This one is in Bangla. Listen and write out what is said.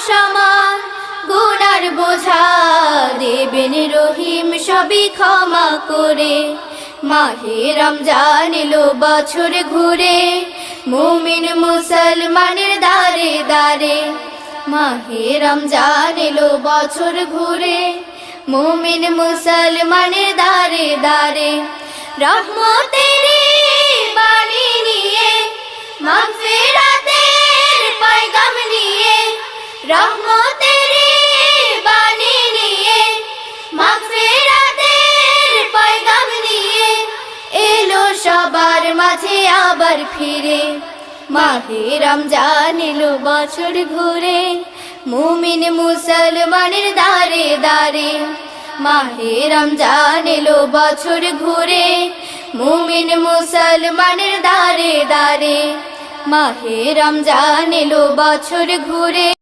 সমান গুনার বোঝা দেবেন রহিম সবই ক্ষমা করে। মাহে রমজান এলো বছর ঘুরে, মুমিন মুসলমানের দারে দারে। মাহে রমজান এলো বছর ঘুরে, মুমিন মুসলমানের দারে দারে। রহমতের বাণী নিয়ে, মাগফিরাতের পয়গাম নিয়ে, রহমতের বাণী নিয়ে, মাগফিরাতের পয়গাম নিয়ে এলো সবার মাঝে আবার ফিরে। মাহে রমজান এলো বছর ঘুরে, মুমিন মুসলমানের দারে দারে। মাহে রমজান এলো বছর ঘুরে, মুমিন মুসলমানের দারে দারে। মাহে রমজান এলো বছর ঘুরে।